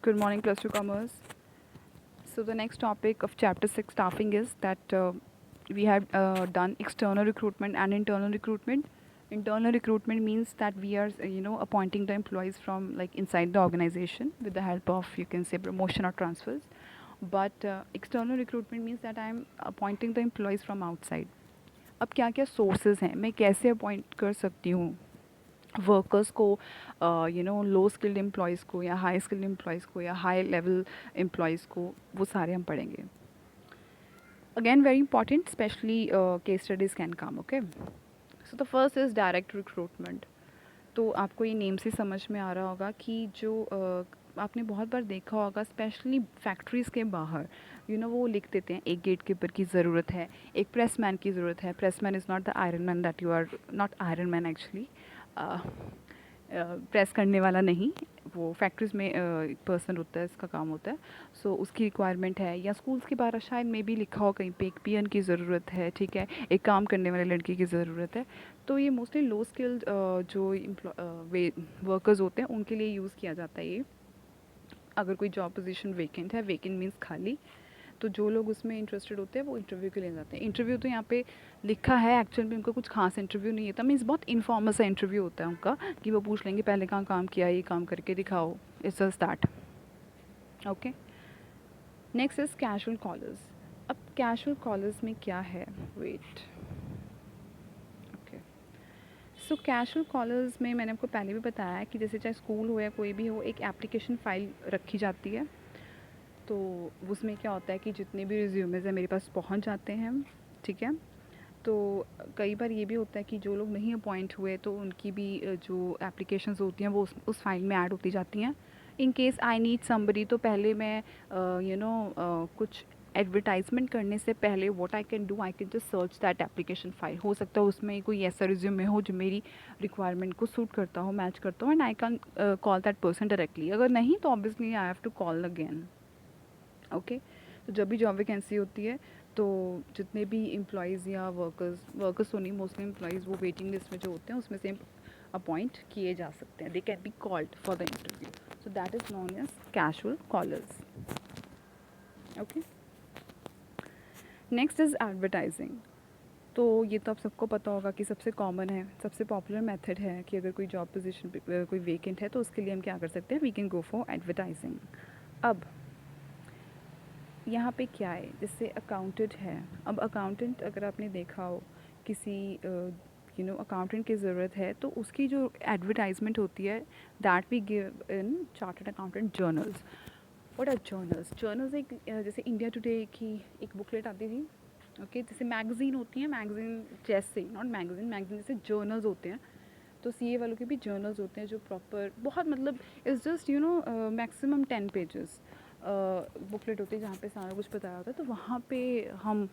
Good morning, plus two comers. So the next topic of chapter 6 staffing is that we have done external recruitment and internal recruitment. Internal recruitment means that we are appointing the employees from like inside the organization with the help of, you can say, promotion or transfers. But external recruitment means that I am appointing the employees from outside. अब क्या क्या sources हैं, मैं कैसे appoint कर सकती हूँ workers को, लो स्किल्ड एम्प्लॉयज़ को या हाई स्किल्ड एम्प्लॉयज़ को या हाई लेवल एम्प्लॉयज़ को, वो सारे हम पढ़ेंगे. Again very important, specially case studies can come. Okay, so the first is direct recruitment. तो आपको ये नेम से समझ में आ रहा होगा कि जो आपने बहुत बार देखा होगा स्पेशली फैक्ट्रीज़ के बाहर वो लिख देते हैं एक गेट कीपर की ज़रूरत है, एक प्रेसमैन की ज़रूरत है. Pressman is not the iron man that you are, not iron man actually, press करने वाला नहीं, वो फैक्ट्रीज़ में एक पर्सन होता है, इसका काम होता है. सो उसकी रिक्वायरमेंट है. या स्कूल्स के बाहर शायद में भी लिखा हो कहीं पे एक पियन की ज़रूरत है, ठीक है, एक काम करने वाले लड़की की ज़रूरत है. तो ये मोस्टली लो स्किल्ड जो वर्कर्स होते हैं उनके लिए यूज़ किया जाता है ये. अगर कोई जॉब पोजीशन वेकेंट है, वेकेंट मीन्स खाली, तो जो लोग उसमें इंटरेस्टेड होते हैं वो इंटरव्यू के लिए जाते हैं. इंटरव्यू तो यहाँ पे लिखा है, एक्चुअल में उनका कुछ खास इंटरव्यू नहीं होता, मीन्स बहुत इन्फॉर्मल सा इंटरव्यू होता है उनका कि वो पूछ लेंगे पहले कहाँ काम किया, ये काम करके दिखाओ. It's just that. Okay, next is casual callers. अब कैजुअल कॉलर्स में क्या है, wait. Okay, so casual callers में मैंने आपको पहले भी बताया है कि जैसे चाहे स्कूल हो या कोई भी हो, एक एप्लीकेशन फ़ाइल रखी जाती है. तो उसमें क्या होता है कि जितने भी रिज्यूमेज़ हैं मेरे पास पहुंच जाते हैं, ठीक है. तो कई बार ये भी होता है कि जो लोग नहीं अपॉइंट हुए तो उनकी भी जो एप्लीकेशंस होती हैं वो उस फाइल में ऐड होती जाती हैं. In case I need somebody, तो पहले मैं कुछ एडवर्टाइजमेंट करने से पहले what I can do, I can just search that application file. हो सकता है उसमें कोई ऐसा रिज्यूमे हो जो मेरी रिक्वायरमेंट को सूट करता हो, मैच करता हो, and I can call that person directly. अगर नहीं तो obviously I have to call again. Okay, तो जब भी जॉब वैकेंसी होती है तो जितने भी एम्प्लॉयज़ या वर्कर्स तो नहीं, मोस्टली एम्प्लॉयज़ वो वेटिंग लिस्ट में जो होते हैं उसमें से अपॉइंट किए जा सकते हैं. They can be called for the interview. So that is known as casual callers. Okay, next is advertising. तो ये तो आप सबको पता होगा कि सबसे कॉमन है, सबसे पॉपुलर मेथड है कि अगर कोई जॉब पोजीशन कोई वेकेंट है तो उसके लिए हम क्या कर सकते हैं, we can go for advertising. अब यहाँ पे क्या है, जैसे अकाउंटेंट है. अब अकाउंटेंट अगर आपने देखा हो किसी अकाउंटेंट की ज़रूरत है तो उसकी जो एडवर्टाइजमेंट होती है that we give in chartered accountant journals. What are journals? Journals एक जैसे इंडिया टुडे की एक बुकलेट आती थी. ओके, जैसे मैगज़ीन होती है, मैगज़ीन जैसे, नॉट मैगज़ीन, मैगज़ीन जैसे जर्नल्स होते हैं. तो सीए वालों के भी जर्नल्स होते हैं जो प्रॉपर बहुत मतलब is just maximum 10 pages booklet होती है जहाँ पे सारा कुछ बताया होता है. तो वहाँ पे हम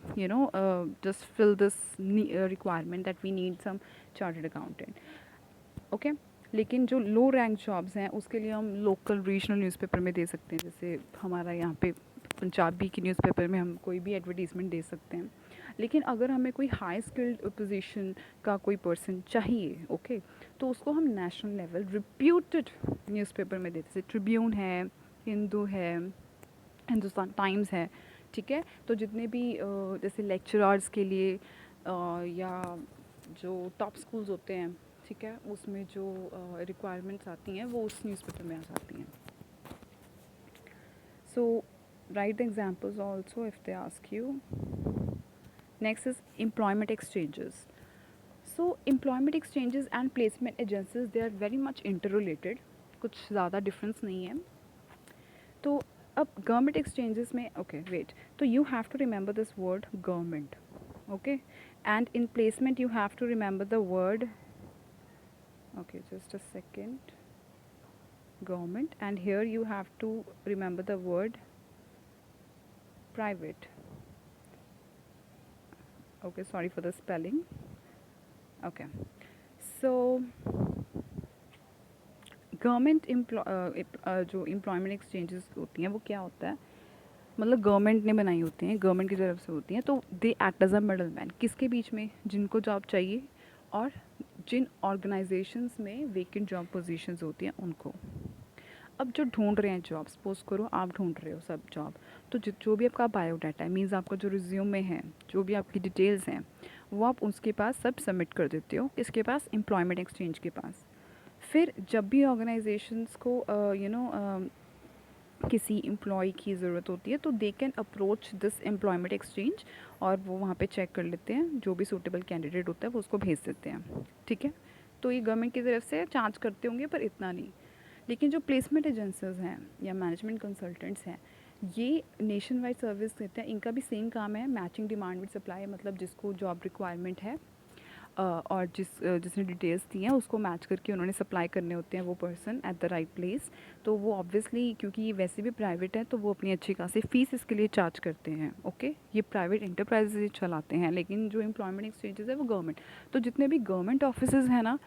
just fill this requirement that we need some chartered accountant. Okay, लेकिन जो लो रैंक जॉब्स हैं उसके लिए हम लोकल रीजनल न्यूज़पेपर में दे सकते हैं. जैसे हमारा यहाँ पे पंजाबी की न्यूज़पेपर में हम कोई भी एडवर्टीज़मेंट दे सकते हैं. लेकिन अगर हमें कोई हाई स्किल्ड पोजीशन का कोई पर्सन चाहिए, ओके, तो उसको हम नेशनल लेवल रिप्यूटेड न्यूज़पेपर में देते. जैसे ट्रिब्यून है, हिंदू है, हिंदुस्तान टाइम्स है, ठीक है. तो जितने भी जैसे लेक्चरर्स के लिए या जो टॉप स्कूल्स होते हैं, ठीक है, उसमें जो रिक्वायरमेंट्स आती हैं वो उस न्यूज़पेपर में आ जाती हैं. So write the examples also if they ask you. Next is employment exchanges. So employment exchanges and placement agencies they are very much interrelated. कुछ ज़्यादा डिफरेंस नहीं है. तो अब गवर्नमेंट एक्सचेंजेस में, ओके वेट, तो you have to remember this word government. Okay, and in placement you have to remember the word, okay, just a second, government, and here you have to remember the word private. Okay, sorry for the spelling. Okay, so government जो employment exchanges होती हैं वो क्या होता है, मतलब government ने बनाई होती हैं, गवर्नमेंट की तरफ से होती हैं. तो they act as a middle man, किसके बीच में, जिनको जॉब चाहिए और जिन ऑर्गेनाइजेशंस में वेकेंट जॉब पोजीशंस होती हैं उनको. अब जो ढूंढ रहे हैं जॉब, सपोज करो आप ढूंढ रहे हो सब जॉब, तो जो भी आपका बायोडाटा है, मीन्स आपका जो रिज्यूमे है, जो भी आपकी डिटेल्स हैं, वो आप उसके पास सब सबमिट कर देते हो, किसके पास, एम्प्लॉयमेंट एक्सचेंज के पास। फिर जब भी ऑर्गेनाइजेशंस को किसी एम्प्लॉय की ज़रूरत होती है, तो they can approach this employment exchange, और वो वहाँ पे चेक कर लेते हैं, जो भी सूटेबल कैंडिडेट होता है वो उसको भेज देते हैं। ठीक है, तो ये गवर्नमेंट की तरफ से चार्ज करते होंगे, पर इतना नहीं। लेकिन जो प्लेसमेंट एजेंसीज हैं या मैनेजमेंट कंसल्टेंट्स हैं, ये नेशन वाइड सर्विस देते हैं। इनका भी सेम काम है, मैचिंग डिमांड विद सप्लाई, मतलब जिसको जॉब रिक्वायरमेंट है और जिसने डिटेल्स दी हैं उसको मैच करके उन्होंने सप्लाई करने होते हैं वो person at the right place. तो वो ऑब्वियसली, क्योंकि ये वैसे भी प्राइवेट है, तो वो अपनी अच्छी खासी फीस इसके लिए चार्ज करते हैं। ओके, ये प्राइवेट इंटरप्राइजेज चलाते हैं, लेकिन जो एम्प्लॉयमेंट एक्सचेंजेस है वो गवर्नमेंट। तो जितने भी गवर्नमेंट ऑफिसेज हैं ना,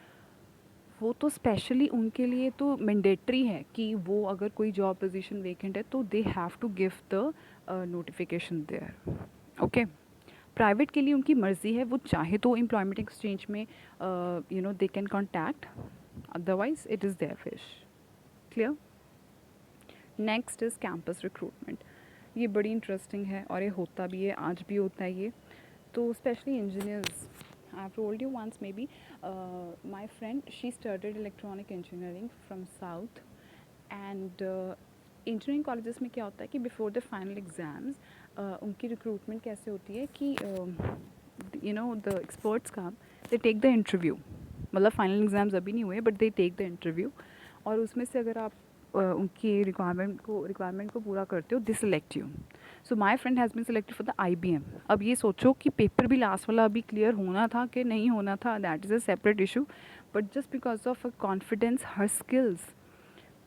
वो तो स्पेशली उनके लिए तो मैंडेटरी है कि वो अगर कोई जॉब पोजीशन वेकेंट है तो they have to give the notification there. Okay, private के लिए उनकी मर्ज़ी है, वो चाहे तो एम्प्लॉयमेंट एक्सचेंज में they can contact, otherwise it is their wish. Clear. Next is campus recruitment. ये बड़ी इंटरेस्टिंग है और ये होता भी है, आज भी होता है ये। तो specially engineers, I have told you once maybe, my friend she studied electronic engineering from south, and engineering colleges में क्या होता है कि बिफोर द फाइनल एग्ज़ाम्स उनकी रिक्रूटमेंट कैसे होती है कि द एक्सपर्ट्स का, दे टेक द इंटरव्यू, मतलब फाइनल एग्ज़ाम्स अभी नहीं हुए but they take the interview, और उसमें से अगर आप उनकी रिक्वायरमेंट को पूरा करते हो, they select you. So my friend has been selected for the IBM। अब ये सोचो कि पेपर भी लास्ट वाला अभी क्लियर होना था कि नहीं होना था, that is a separate issue, but just because of her confidence, her skills,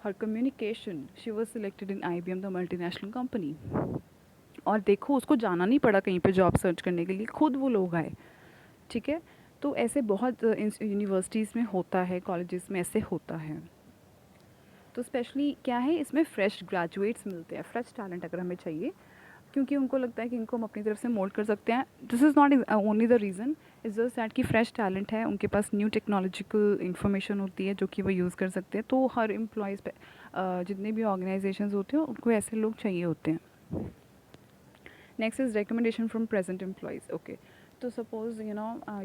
her communication, she was selected in IBM, the multinational company. और देखो, उसको जाना नहीं पड़ा कहीं पे जॉब सर्च करने के लिए, खुद वो लोग आए। ठीक है, तो ऐसे बहुत यूनिवर्सिटीज़ में होता है, कॉलेजेस में ऐसे होता है। तो स्पेशली क्या है, इसमें फ्रेश ग्रेजुएट्स मिलते हैं, फ्रेश टैलेंट अगर हमें चाहिए, क्योंकि उनको लगता है कि इनको हम अपनी तरफ से मोल्ड कर सकते हैं। This is not only the reason, is just that कि फ्रेश टैलेंट है, उनके पास न्यू टेक्नोलॉजिकल इन्फॉर्मेशन होती है जो कि वो यूज़ कर सकते हैं। तो हर एम्प्लॉयज़ पे जितने भी ऑर्गेनाइजेशंस होते हैं उनको ऐसे लोग चाहिए होते हैं। Next is recommendation from present employees. Okay, तो suppose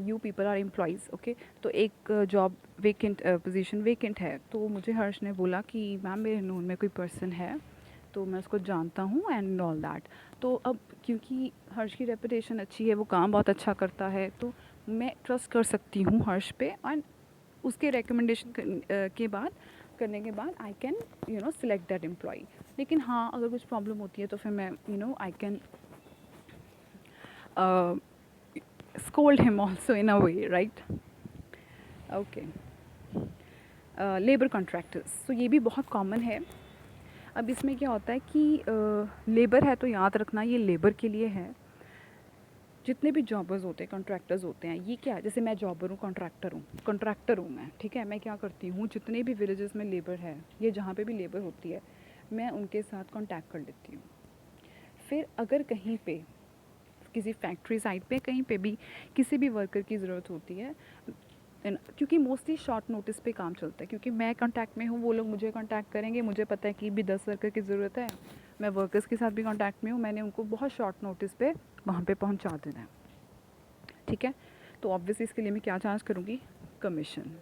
you people are employees. Okay, तो एक जॉब वेकेंट, पोजीशन वेकेंट है, तो मुझे हर्ष ने बोला कि मैम मेरे नोन में कोई पर्सन है, तो मैं उसको जानता हूँ एंड ऑल दैट। तो अब क्योंकि हर्ष की रेपुटेशन अच्छी है, वो काम बहुत अच्छा करता है, तो मैं ट्रस्ट कर सकती हूँ हर्ष पे, एंड उसके रिकमेंडेशन के बाद करने के बाद I can select that employ. लेकिन हाँ, अगर कुछ प्रॉब्लम होती है तो फिर मैं I can scold him also in a way, right? Okay. Labour contractors, तो ये भी बहुत कॉमन है। अब इसमें क्या होता है कि लेबर है तो याद रखना ये लेबर के लिए है। जितने भी जॉबर्स होते हैं, कॉन्ट्रैक्टर्स होते हैं, ये क्या है, जैसे मैं जॉबर हूँ, कॉन्ट्रैक्टर हूँ मैं। ठीक है, मैं क्या करती हूँ, जितने भी विलेजेस में लेबर है, ये जहाँ पे भी लेबर होती है, मैं उनके साथ कॉन्टैक्ट कर लेती हूँ। फिर अगर कहीं पे किसी फैक्ट्री साइट पे कहीं पे भी किसी भी वर्कर की ज़रूरत होती है, क्योंकि मोस्टली शॉर्ट नोटिस पे काम चलता है, क्योंकि मैं कांटेक्ट में हूँ, वो लोग मुझे कांटेक्ट करेंगे, मुझे पता है कि भी 10 वर्कर की ज़रूरत है, मैं वर्कर्स के साथ भी कांटेक्ट में हूँ, मैंने उनको बहुत शॉर्ट नोटिस पे वहाँ पे पहुँचा देना है। ठीक है, तो ऑब्वियसली इसके लिए मैं क्या चार्ज करूँगी, कमीशन।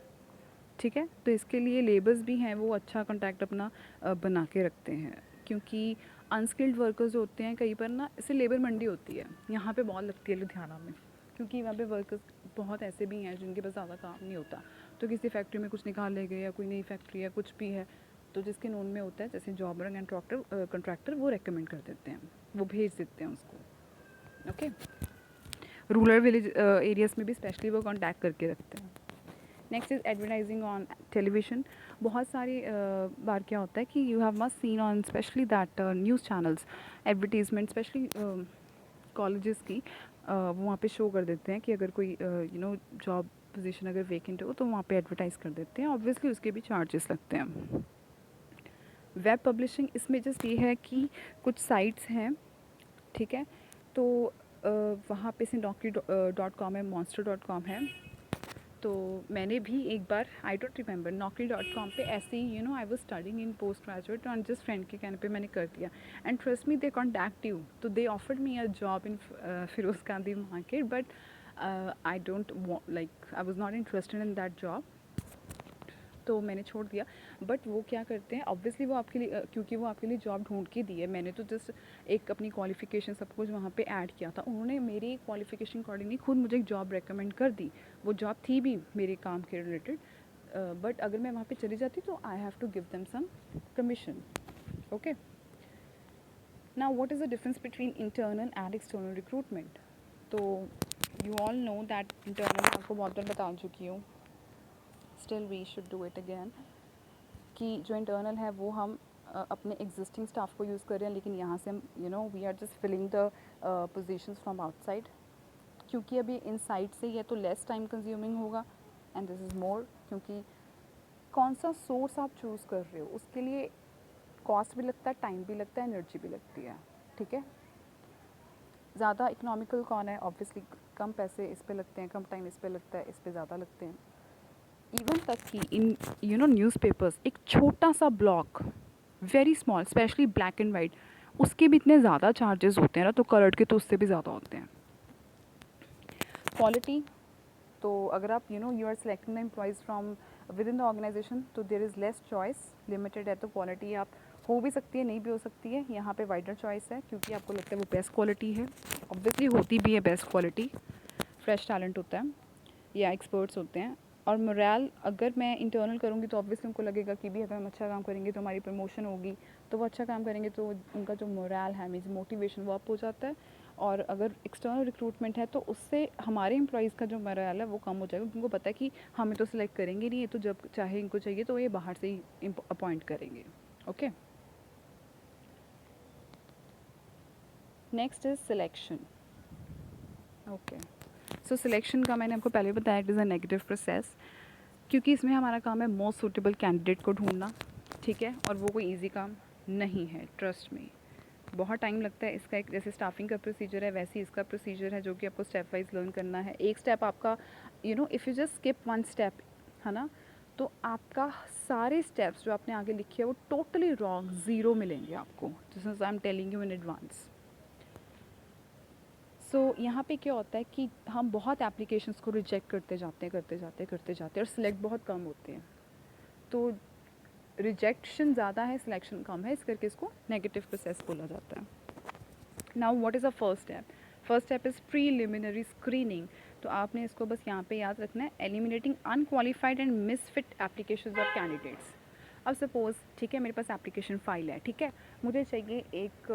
ठीक है, तो इसके लिए लेबर्स भी हैं, वो अच्छा कांटेक्ट अपना बना के रखते हैं, क्योंकि अनस्किल्ड वर्कर्स होते हैं कहीं पर ना, इससे लेबर मंडी होती है, यहाँ पे बहुत लगती है लुधियाना में, क्योंकि वहाँ पे वर्कर्स बहुत ऐसे भी हैं जिनके पास ज़्यादा काम नहीं होता, तो किसी फैक्ट्री में कुछ निकाल ले गए या कोई नई फैक्ट्री या कुछ भी है, तो जिसके नोन में होता है, जैसे जॉबर एंड कॉन्ट्रैक्टर, वो रेकमेंड कर देते हैं, वो भेज देते हैं उसको। ओके, रूरल विलेज एरियाज़ में भी स्पेशली वो कॉन्टैक्ट करके रखते हैं। Next is advertising on television. बहुत सारी बार क्या होता है कि you have must seen on specially that news channels advertisement, specially colleges की, वो वहाँ पे शो कर देते हैं कि अगर कोई जॉब पोजीशन अगर वेकेंट हो तो वहाँ पे एडवर्टाइज़ कर देते हैं, ऑब्वियसली उसके भी चार्जेस लगते हैं। वेब पब्लिशिंग, इसमें जस्ट ये है कि कुछ साइट्स हैं, ठीक है, तो वहाँ पे से Naukri.com है, Monster.com है, तो मैंने भी एक बार आई डोंट रिमेंबर naukri.com पे ऐसे ही I was studying in post graduate और जस्ट फ्रेंड के कहने पे मैंने कर दिया and trust me they contact you तो they offered me a job in Feroze Gandhi market but I don't like I was not interested in that job तो मैंने छोड़ दिया बट वो क्या करते हैं ऑब्वियसली वो आपके लिए क्योंकि वो आपके लिए जॉब ढूंढ के दी है मैंने तो जस्ट एक अपनी क्वालिफ़िकेशन सब कुछ वहाँ पे ऐड किया था उन्होंने मेरी क्वालिफ़िकेशन अकॉर्डिंगली खुद मुझे एक जॉब रेकमेंड कर दी वो जॉब थी भी मेरे काम के रिलेटेड बट अगर मैं वहाँ पे चली जाती तो I have to give them some commission okay now what is the difference between internal and external recruitment तो you all know that internal आपको बहुत बार बता चुकी हूँ still we should do it again कि जो इंटरनल है वो हम अपने एग्जिस्टिंग स्टाफ को यूज़ कर रहे हैं लेकिन यहाँ से हम we are just filling the positions from outside क्योंकि अभी इनसाइड से ही है तो लेस टाइम कंज्यूमिंग होगा एंड दिस इज़ मोर क्योंकि कौन सा सोर्स आप चूज़ कर रहे हो उसके लिए कॉस्ट भी लगता है टाइम भी लगता है एनर्जी भी लगती है ठीक है ज़्यादा इकोनॉमिकल कौन है ऑब्वियसली कम पैसे इस पे लगते हैं कम टाइम इस पे लगता है इस पे ज़्यादा लगते हैं इवन तक कि इन न्यूज़पेपर्स एक छोटा सा block very small specially black and white उसके भी इतने ज़्यादा चार्जेस होते हैं ना तो कलर्ड के तो उससे भी ज़्यादा होते हैं क्वालिटी तो अगर आप you are selecting the employees from within the organisation तो there is less choice limited है तो क्वालिटी आप हो भी सकती है नहीं भी हो सकती है यहाँ पे वाइडर चॉइस है क्योंकि आपको लगता है वो बेस्ट क्वालिटी है ऑब्वियसली होती भी है बेस्ट क्वालिटी फ्रेश टैलेंट होता है या एक्सपर्ट्स होते हैं और मोरल अगर मैं इंटरनल करूँगी तो ऑब्वियसली उनको लगेगा कि भी अगर हम अच्छा काम करेंगे तो हमारी प्रमोशन होगी तो वो अच्छा काम करेंगे तो उनका जो मोरल है मीन्स मोटिवेशन वो अप हो जाता है और अगर एक्सटर्नल रिक्रूटमेंट है तो उससे हमारे एम्प्लॉयज़ का जो मोरल है वो कम हो जाएगा उनको पता है कि हमें तो सिलेक्ट करेंगे नहीं ये तो जब चाहे इनको चाहिए तो ये बाहर से ही अपॉइंट करेंगे okay next is selection okay so selection का मैंने आपको पहले बताया it is a negative process क्योंकि इसमें हमारा काम है मोस्ट सूटेबल कैंडिडेट को ढूंढना ठीक है और वो कोई इजी काम नहीं है ट्रस्ट में बहुत टाइम लगता है इसका एक जैसे स्टाफिंग का प्रोसीजर है वैसे ही इसका प्रोसीजर है जो कि आपको स्टेप वाइज लर्न करना है एक स्टेप आपका if you just skip one step है ना तो आपका सारे स्टेप्स जो आपने आगे लिखे हैं वो टोटली रॉन्ग ज़ीरो मिलेंगे आपको जैसे I am telling you in advance सो यहाँ पे क्या होता है कि हम बहुत एप्लीकेशंस को रिजेक्ट करते जाते हैं और सिलेक्ट बहुत कम होते हैं तो रिजेक्शन ज़्यादा है सिलेक्शन कम है इस करके इसको नेगेटिव प्रोसेस बोला जाता है now what is a first step is preliminary screening तो आपने इसको बस यहाँ पे याद रखना है eliminating unqualified and misfit applications of candidates अब सपोज़ ठीक है मेरे पास एप्लीकेशन फ़ाइल है ठीक है मुझे चाहिए एक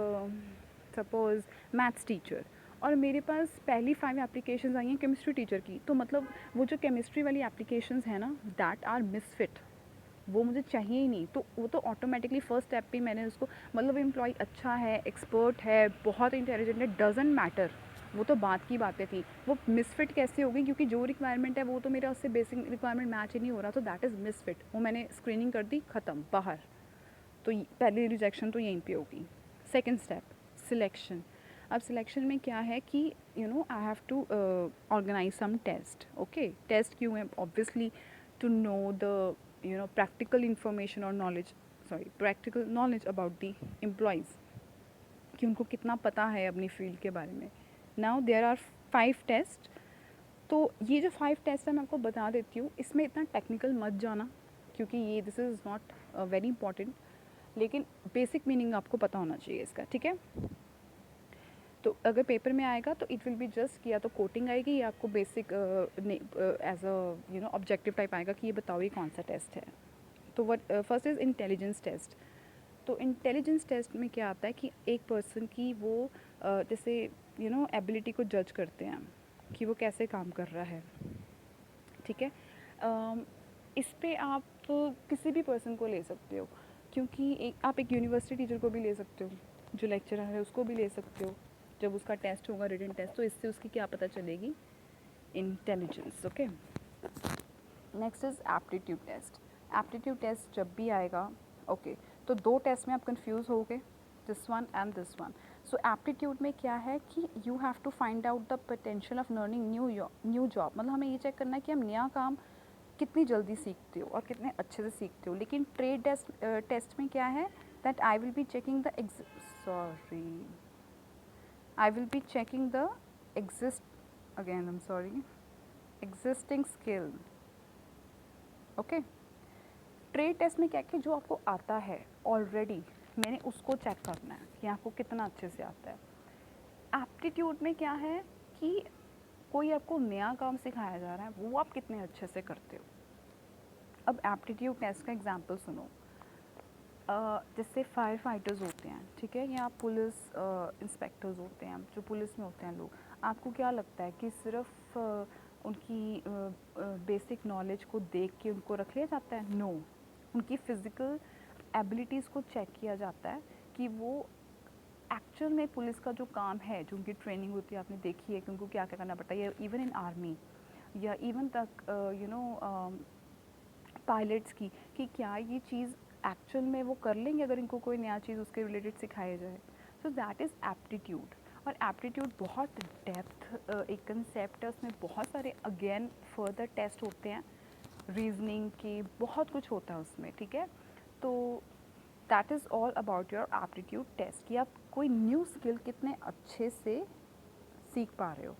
सपोज़ मैथ्स टीचर और मेरे पास पहली 5 एप्लीकेशंस आई हैं केमिस्ट्री टीचर की तो मतलब वो जो केमिस्ट्री वाली एप्लीकेशंस हैं ना दैट आर मिसफिट वो मुझे चाहिए ही नहीं तो वो तो ऑटोमेटिकली फ़र्स्ट स्टेप पे मैंने उसको मतलब एम्प्लॉय अच्छा है एक्सपर्ट है बहुत इंटेलिजेंट है डजेंट मैटर वो तो बात की बातें थी वो मिसफिट कैसे हो गई क्योंकि जो रिक्वायरमेंट है वो तो मेरा उससे बेसिक रिक्वायरमेंट मैच ही नहीं हो रहा तो दैट इज़ मिसफिट वो मैंने स्क्रीनिंग कर दी ख़त्म बाहर तो पहली रिजेक्शन तो यहीं पे होगी सेकेंड स्टेप सिलेक्शन अब सिलेक्शन में क्या है कि I have to organise some test okay test क्यों है obviously to know the practical information or knowledge practical knowledge about the employees कि उनको कितना पता है अपनी फील्ड के बारे में नाउ देयर आर 5 टेस्ट तो ये जो 5 टेस्ट है मैं आपको बता देती हूँ इसमें इतना टेक्निकल मत जाना क्योंकि ये this is not very important लेकिन बेसिक मीनिंग आपको पता होना चाहिए इसका ठीक है तो अगर पेपर में आएगा तो इट विल बी जस्ट या तो कोटिंग आएगी या आपको basic as a objective type आएगा कि ये बताओ ये कौन सा टेस्ट है तो what first is intelligence test तो इंटेलिजेंस टेस्ट में क्या आता है कि एक पर्सन की वो जैसे एबिलिटी को जज करते हैं कि वो कैसे काम कर रहा है ठीक है इस पे आप किसी भी पर्सन को ले सकते हो क्योंकि आप एक यूनिवर्सिटी टीचर को भी ले सकते हो जो लेक्चरर है उसको भी ले सकते हो जब उसका टेस्ट होगा रिटन टेस्ट तो इससे उसकी क्या पता चलेगी intelligence okay next is aptitude test जब भी आएगा ओके तो 2 टेस्ट में आप कंफ्यूज होगे this one and this one. So aptitude में क्या है कि you have to find out the potential of learning new job. मतलब हमें ये चेक करना है कि हम नया काम कितनी जल्दी सीखते हो और कितने अच्छे से सीखते हो. लेकिन ट्रेड टेस्ट में क्या है, that I will be checking the sorry I will be checking the exist again I am sorry existing skill. Okay. Trade test में क्या है कि जो आपको आता है ऑलरेडी, मैंने उसको चेक करना है कि आपको कितना अच्छे से आता है. एप्टीट्यूड में क्या है कि कोई आपको नया काम सिखाया जा रहा है, वो आप कितने अच्छे से करते हो. अब एप्टीट्यूड टेस्ट का एग्जांपल सुनो. जैसे फायर फाइटर्स होते हैं, ठीक है, या पुलिस इंस्पेक्टर्स होते हैं, जो पुलिस में होते हैं लोग. आपको क्या लगता है कि सिर्फ उनकी बेसिक नॉलेज को देख के उनको रख लिया जाता है? नो. उनकी फ़िज़िकल एबिलिटीज़ को चेक किया जाता है कि वो एक्चुअल में पुलिस का जो काम है, जो उनकी ट्रेनिंग होती है, आपने देखी है कि उनको क्या क्या करना पड़ता है. या इवन इन आर्मी, या इवन तक पायलट्स की, कि क्या ये चीज़ एक्चुअल में वो कर लेंगे अगर इनको कोई नया चीज़ उसके रिलेटेड सिखाया जाए. सो दैट इज़ एप्टीट्यूड. और एप्टीट्यूड बहुत डेप्थ एक कंसेप्ट है, उसमें बहुत सारे अगेन फर्दर टेस्ट होते हैं, रीजनिंग के बहुत कुछ होता है उसमें, ठीक है. तो that is all about your aptitude test, कि आप कोई न्यू स्किल कितने अच्छे से सीख पा रहे हो.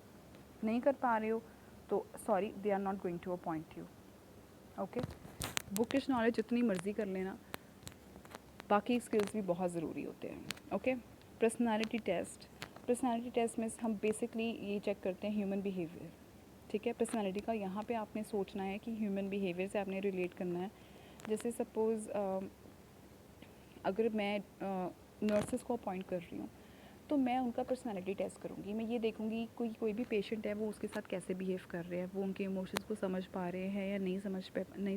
नहीं कर पा रहे हो तो sorry, they are not going to appoint you. Okay. Bookish knowledge जितनी मर्ज़ी कर लेना, बाकी स्किल्स भी बहुत ज़रूरी होते हैं. Okay. Personality test. Personality test में हम बेसिकली ये चेक करते हैं ह्यूमन बिहेवियर, ठीक है. पर्सनालिटी का यहाँ पे आपने सोचना है कि ह्यूमन बिहेवियर से आपने रिलेट करना है. जैसे सपोज़ अगर मैं नर्सेस को अपॉइंट कर रही हूँ, तो मैं उनका पर्सनालिटी टेस्ट करूँगी. मैं ये देखूँगी कोई भी पेशेंट है वो उसके साथ कैसे बिहेव कर रहे हैं, वो उनके इमोशंस को समझ पा रहे हैं या नहीं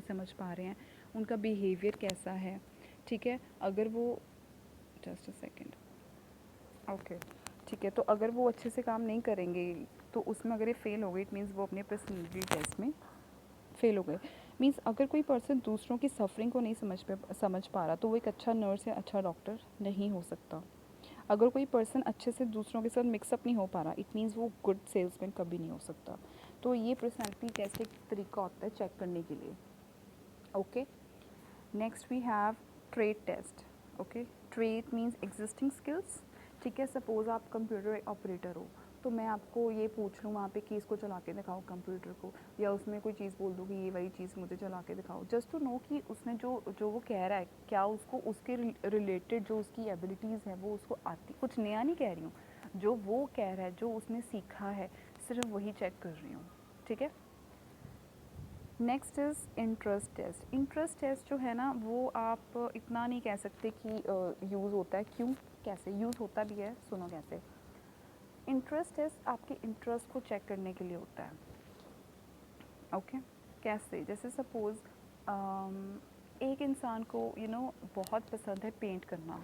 समझ पा रहे हैं, उनका बिहेवियर कैसा है, ठीक है. अगर वो जस्ट अ सेकेंड. ओके. ठीक है. तो अगर वो अच्छे से काम नहीं करेंगे, तो उसमें अगर ये फ़ेल हो गए, इट मीन्स वो अपने पर्सनालिटी टेस्ट में फ़ेल हो गए. मीन्स अगर कोई पर्सन दूसरों की सफरिंग को नहीं समझ पा रहा, तो वो एक अच्छा नर्स या अच्छा डॉक्टर नहीं हो सकता. अगर कोई पर्सन अच्छे से दूसरों के साथ मिक्सअप नहीं हो पा रहा, इट मीन्स वो गुड सेल्समैन कभी नहीं हो सकता. तो ये पर्सनैलिटी टेस्ट एक तरीका होता है चेक करने के लिए. Okay. Next we have trade test. Okay. Trade means existing skills, ठीक है. सपोज़ आप कंप्यूटर ऑपरेटर हो, तो मैं आपको ये पूछ लूँ वहाँ पे कि इसको चला के दिखाओ कंप्यूटर को, या उसमें कोई चीज़ बोल दूँ कि ये वाली चीज़ मुझे चला के दिखाओ, जस्ट टू नो कि उसने जो जो वो कह रहा है, क्या उसको उसके रिलेटेड जो उसकी एबिलिटीज़ है वो उसको आती. कुछ नया नहीं कह रही हूँ, जो वो कह रहा है, जो उसने सीखा है, सिर्फ वही चेक कर रही हूँ, ठीक है. Next is interest test. Interest test जो है ना, वो आप इतना नहीं कह सकते कि यूज़ होता है. क्यों, कैसे यूज़ होता भी है, सुनो कैसे. इंटरेस्ट टेस्ट आपके इंटरेस्ट को चेक करने के लिए होता है. ओके. कैसे, जैसे सपोज़ एक इंसान को बहुत पसंद है पेंट करना,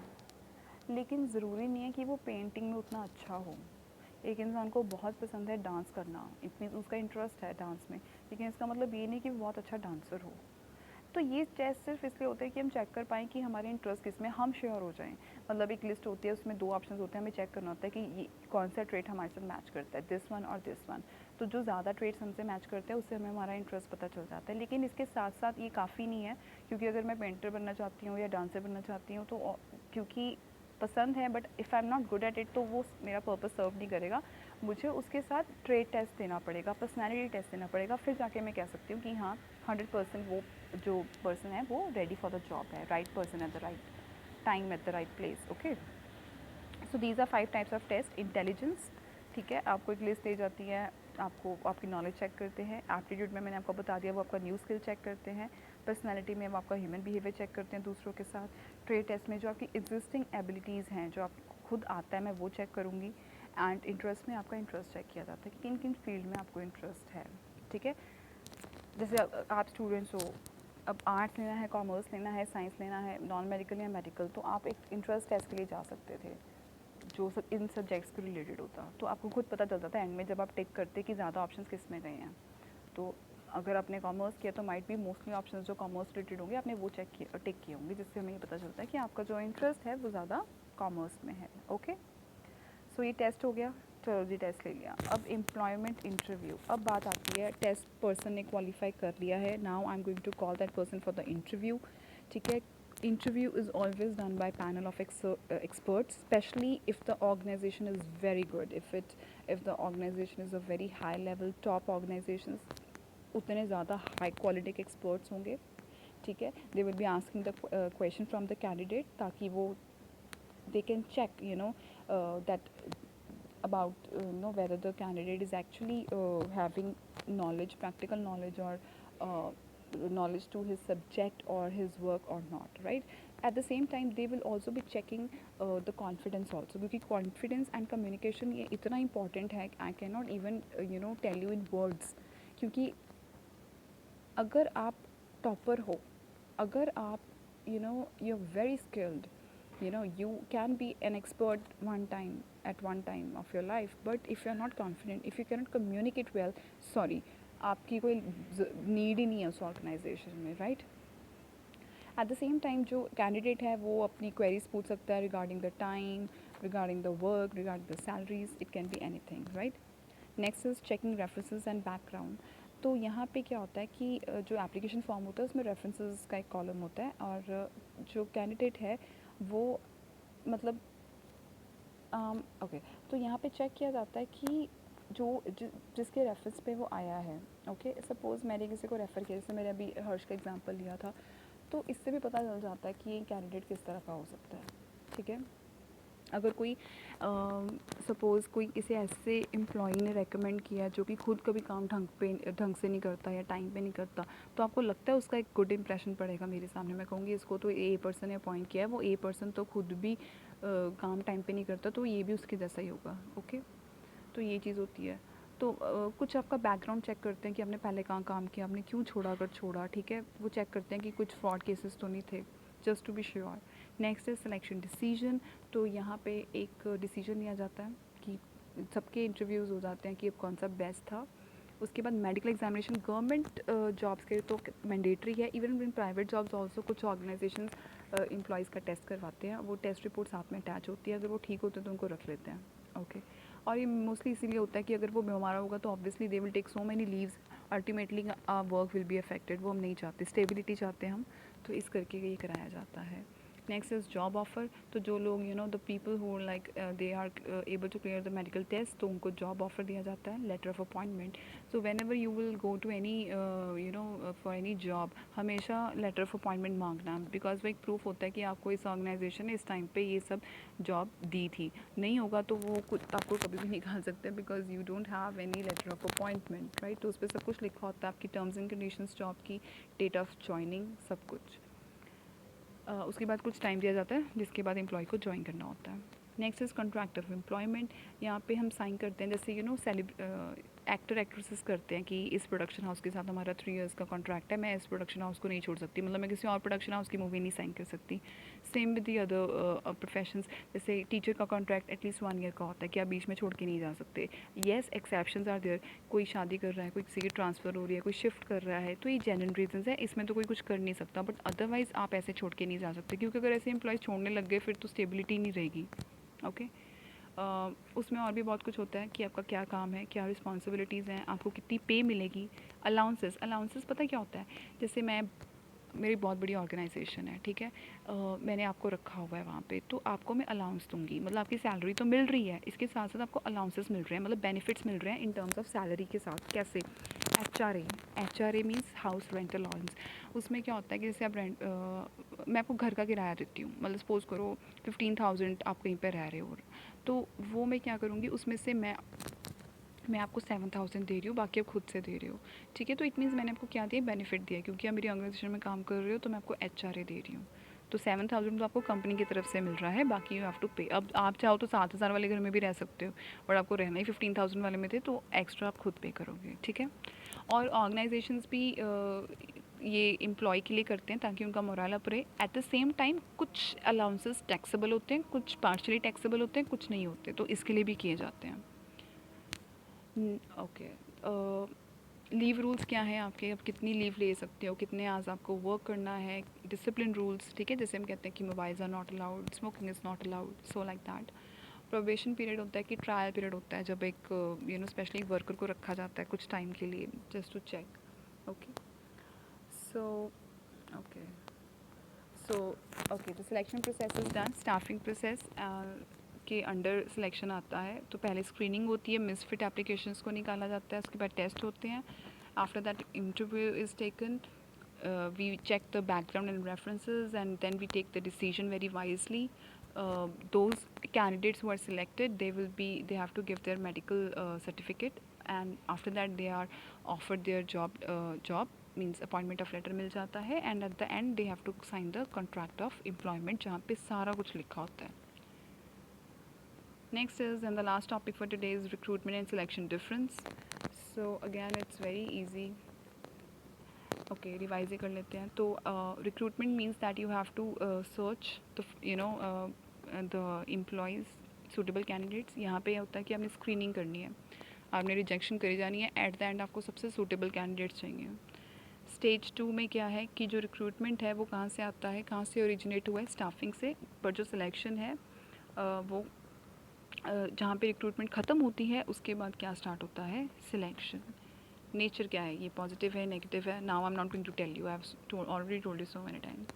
लेकिन ज़रूरी नहीं है कि वो पेंटिंग में उतना अच्छा हो. एक इंसान को बहुत पसंद है डांस करना, इतनी उसका इंटरेस्ट है डांस में, लेकिन इसका मतलब ये नहीं कि वो बहुत अच्छा डांसर हो. तो ये टेस्ट सिर्फ इसलिए होता है कि हम चेक कर पाएँ कि हमारे इंटरेस्ट किस में, हम श्योर हो जाएँ. मतलब एक लिस्ट होती है, उसमें 2 ऑप्शंस होते हैं, हमें चेक करना होता है कि ये कौन सा ट्रेट हमारे साथ मैच करता है, दिस वन और दिस वन. तो जो ज़्यादा ट्रेट्स हमसे मैच करते हैं, उससे हमें हमारा इंटरेस्ट पता चल जाता है. लेकिन इसके साथ साथ ये काफ़ी नहीं है, क्योंकि अगर मैं पेंटर बनना चाहती हूँ या डांसर बनना चाहती हूँ, तो क्योंकि पसंद है, but if I am not good at it, तो वो मेरा पर्पस सर्व नहीं करेगा. मुझे उसके साथ ट्रेड टेस्ट देना पड़ेगा, पर्सनैलिटी टेस्ट देना पड़ेगा, फिर जाके मैं कह सकती हूँ कि हाँ 100% वो जो पर्सन है वो रेडी फॉर द जॉब है, right person at the right time at the right place. Okay. So these are 5 types of test. Intelligence, ठीक है, आपको एक लिस्ट दी जाती है, आपको आपकी नॉलेज चेक करते हैं. एप्टीट्यूड में मैंने आपको बता दिया, वो आपका न्यू स्किल चेक करते हैं. पर्सनैलिटी में वो आपका ह्यूमन बिहेवियर चेक करते हैं दूसरों के साथ. ट्रेड टेस्ट में जो आपकी एग्जिस्टिंग एबिलिटीज़ हैं, जो आपको खुद आता है, मैं वो चेक करूँगी. एंड इंटरेस्ट में आपका इंटरेस्ट चेक किया जाता है कि किन किन फील्ड में आपको इंटरेस्ट है, ठीक है. जैसे आप स्टूडेंट्स हो, अब आर्ट्स लेना है, कॉमर्स लेना है, साइंस लेना है, नॉन मेडिकल या मेडिकल, तो आप एक इंटरेस्ट टेस्ट के लिए जा सकते थे जो सब इन सब्जेक्ट्स के रिलेटेड होता. तो आपको खुद पता चल जाता है एंड में, जब आप टिक करते कि ज़्यादा ऑप्शंस किस में गए हैं. तो अगर आपने कॉमर्स किया तो माइट भी मोस्टली ऑप्शंस जो कॉमर्स रिलेटेड होंगे आपने वो टिक किए होंगे, जिससे हमें ये पता चलता है कि आपका जो इंटरेस्ट है वो ज़्यादा कॉमर्स में है। ओके, सो ये टेस्ट हो गया, चलो जी टेस्ट ले लिया। अब एम्प्लॉयमेंट इंटरव्यू, अब बात आती है टेस्ट पर्सन ने क्वालिफाई कर लिया है, now I am going to call that person for the interview. ठीक है, interview is always done by panel of experts, especially if the organization is very good, if the organization is a very high level top organizations, उतने ज़्यादा high quality के experts होंगे। ठीक है, they will be asking the question from the candidate, ताकि वो they can check that about whether the candidate is actually having knowledge, practical knowledge, or uh, knowledge to his subject or his work or not, right? At the same time they will also be checking the confidence also, क्योंकि confidence and communication ये इतना important है, I cannot even tell you in words। क्योंकि अगर आप topper हो, अगर आप you are very skilled, you can be an expert one time at one time of your life, but if you are not confident, if you cannot communicate well, sorry, आपकी कोई need ही नहीं है उस organisation में, right? At the same time जो candidate है वो अपनी क्वेरीज पूछ सकता है regarding the time, regarding the work, regarding the salaries, it can be anything, right? Next is checking references and background. तो यहाँ पे क्या होता है कि जो एप्लीकेशन फॉर्म होता है उसमें रेफरेंसेस का एक कॉलम होता है, और जो कैंडिडेट है वो मतलब ओके, तो यहाँ पे चेक किया जाता है कि जिसके रेफरेंस पे वो आया है। ओके, सपोज़ मैंने किसी को रेफ़र किया, जैसे मैंने अभी हर्ष का एग्जांपल लिया था, तो इससे भी पता चल जाता है कि ये कैंडिडेट किस तरह का हो सकता है। ठीक है, अगर कोई सपोज़ कोई किसी ऐसे एम्प्लॉई ने रेकमेंड किया जो कि खुद कभी काम ढंग से नहीं करता या टाइम पे नहीं करता, तो आपको लगता है उसका एक गुड इंप्रेशन पड़ेगा मेरे सामने, मैं कहूँगी इसको तो ए पर्सन ने अपॉइंट किया है, वो ए पर्सन तो खुद भी काम टाइम पे नहीं करता, तो ये भी उसके जैसा ही होगा। ओके, तो ये चीज़ होती है। तो कुछ आपका बैकग्राउंड चेक करते हैं कि आपने पहले कहाँ काम किया, आपने क्यों छोड़ा, अगर छोड़ा, ठीक है, वो चेक करते हैं कि कुछ फ्रॉड केसेस तो नहीं थे, just to be sure. Next is selection decision. तो यहाँ पे एक डिसीजन लिया जाता है कि सबके इंटरव्यूज़ हो जाते हैं कि अब कौन सा बेस्ट था। उसके बाद मेडिकल एग्जामिनेशन, गवर्नमेंट जॉब्स के तो मैंडेटरी है, even in private jobs also कुछ ऑर्गेनाइजेशन एम्प्लॉयज़ का टेस्ट करवाते हैं, वो टेस्ट रिपोर्ट साथ में अटैच होती है, अगर वो ठीक होते हैं तो उनको रख लेते हैं। ओके, और ये मोस्टली इसीलिए होता है कि अगर वो बीमार होगा तो obviously they will take so many leaves, ultimately work will be affected, वो हम नहीं चाहते, स्टेबिलिटी चाहते हैं हम, तो इस करके ये कराया जाता है। Next is job offer. तो जो लोग the people who like they are able to clear the medical test, तो उनको जॉब ऑफ़र दिया जाता है, letter of appointment. So whenever you will go to any for any job, हमेशा letter of appointment मांगना, because वो एक proof होता है कि आपको इस ऑर्गेनाइजेशन ने इस टाइम पे ये सब जॉब दी थी। नहीं होगा तो वो कुछ आपको कभी भी निकाल सकते हैं, because you don't have any letter of appointment, right? तो उस पर सब कुछ लिखा होता है, आपकी टर्म्स एंड कंडीशंस, जॉब की डेट ऑफ ज्वाइनिंग, सब कुछ। उसके बाद कुछ टाइम दिया जाता है जिसके बाद एम्प्लॉय को ज्वाइन करना होता है। Next is contract of employment. यहाँ पे हम साइन करते हैं, जैसे एक्टर एक्ट्रेसेस करते हैं कि इस प्रोडक्शन हाउस के साथ हमारा 3 इयर्स का कॉन्ट्रैक्ट है, मैं इस प्रोडक्शन हाउस को नहीं छोड़ सकती, मतलब मैं किसी और प्रोडक्शन हाउस की मूवी नहीं साइन कर सकती। Same with the other professions, जैसे टीचर का कॉन्ट्रैक्ट एटलीस्ट 1 ईयर का होता है कि आप बीच में छोड़ के नहीं जा सकते। येस, एक्सेप्शंस आर देयर, कोई शादी कर रहा है, कोई किसी की ट्रांसफ़र हो रही है, कोई शिफ्ट कर रहा है, तो ये जेन्युइन रीजंस है, इसमें तो कोई कुछ कर नहीं सकता, बट अदरवाइज़ आप ऐसे छोड़ के नहीं जा सकते, क्योंकि अगर ऐसे एम्प्लॉयज़ छोड़ने लग गए फिर तो स्टेबिलिटी नहीं रहेगी। ओके, उसमें और भी बहुत कुछ होता है कि आपका क्या काम है, क्या रिस्पॉन्सिबिलिटीज़ हैं, आपको कितनी पे मिलेगी। अलाउंसेस, अलाउंसेस पता क्या होता है, जैसे मेरी बहुत बड़ी ऑर्गेनाइजेशन है, ठीक है, मैंने आपको रखा हुआ है वहाँ पे, तो आपको मैं अलाउंस दूंगी, मतलब आपकी सैलरी तो मिल रही है, इसके साथ साथ आपको अलाउंसेस मिल रहे हैं, मतलब बेनिफिट्स मिल रहे हैं इन टर्म्स ऑफ सैलरी के साथ। कैसे? H R A means house rental allowance. उसमें क्या होता है कि जैसे आप मैं आपको घर का किराया देती हूँ, मतलब सपोज़ करो 15,000 आप कहीं पर रह रहे हो, तो वो मैं क्या करूँगी, उसमें से मैं आपको 7,000 दे रही हूँ, बाकी आप खुद से दे रहे हो, ठीक है? तो इट मीन्स मैंने आपको क्या दिया, बेनिफिट दिया, क्योंकि आप मेरी ऑर्गेनाइजेशन में काम कर रहे हो, तो मैं आपको HRA दे रही हूँ। तो 7,000 तो आपको कंपनी की तरफ से मिल रहा है, बाकी यू हैव टू पे। अब आप चाहो तो 7,000 वाले घर में भी रह सकते हो, बट आपको रहना ही 15,000 वाले में थे, तो एक्स्ट्रा आप खुद पे करोगे, ठीक है? और ऑर्गेनाइजेशंस भी ये एम्प्लॉय के लिए करते हैं ताकि उनका मोरल अप रहे। एट द सेम टाइम कुछ अलाउंसेस टैक्सेबल होते हैं, कुछ पार्शली टैक्सेबल होते हैं, कुछ नहीं होते, तो इसके लिए भी किए जाते हैं। ओके, लीव रूल्स क्या हैं आपके, आप कितनी लीव ले सकते हो, कितने आवर्स आपको वर्क करना है, डिसिप्लिन रूल्स, ठीक है, जैसे हम कहते हैं कि mobiles are not allowed, smoking is not allowed, so like that. Probation period होता है कि ट्रायल पीरियड होता है, जब एक स्पेशली वर्कर को रखा जाता है कुछ टाइम के लिए just to check. Okay, so okay so okay, the selection process is done. Staffing process के अंडर सिलेक्शन आता है, तो पहले स्क्रीनिंग होती है, मिसफिट एप्लीकेशंस को निकाला जाता है, उसके बाद टेस्ट होते हैं। After that interview is taken, we check the background and references, and then we take the decision very wisely. Those candidates who are selected, they have to give their medical certificate, and after that they are offered their job means appointment of letter मिल जाता है, and at the end they have to sign the contract of employment जहाँ पे सारा कुछ लिखा होता है। Next is, and the last topic for today is recruitment and selection difference. So again it's very easy. Okay, revise ही कर लेते हैं। तो recruitment means that you have to search the employees suitable candidates. यहाँ पे होता है कि आपने स्क्रीनिंग करनी है, आपने रिजेक्शन करी जानी है, एट द एंड आपको सबसे सूटेबल कैंडिडेट्स चाहिए। स्टेज 2 में क्या है कि जो रिक्रूटमेंट है वो कहाँ से आता है, कहाँ से ओरिजिनेट हुआ है, स्टाफिंग से। पर जो सिलेक्शन है वो जहाँ पे रिक्रूटमेंट ख़त्म होती है उसके बाद क्या स्टार्ट होता है, सिलेक्शन। नेचर क्या है, ये पॉजिटिव है, नेगेटिव है, now I am not going to tell you, I have already told you so many times.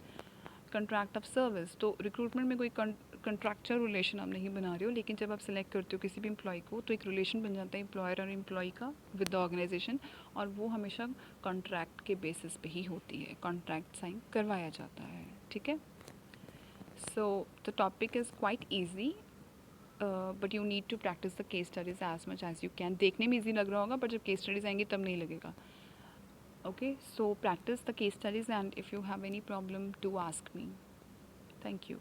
Contract of service, तो रिक्रूटमेंट में कोई कंट्रैक्चुअल रिलेशन आप नहीं बना रहे हो, लेकिन जब आप सिलेक्ट करते हो किसी भी एम्प्लॉय को तो एक रिलेशन बन जाता है एम्प्लॉयर और एम्प्लॉय का विद द ऑर्गेनाइजेशन, और वो हमेशा कॉन्ट्रैक्ट के बेसिस पे ही होती है, कॉन्ट्रैक्ट साइन करवाया जाता है, ठीक है। So the topic is quite easy, but you need to practise the case studies as much as you can. देखने में ईजी लग रहा होगा, पर जब केस स्टडीज़ आएंगी तब नहीं लगेगा। Okay, so practice the case studies, and if you have any problem, do ask me. Thank you.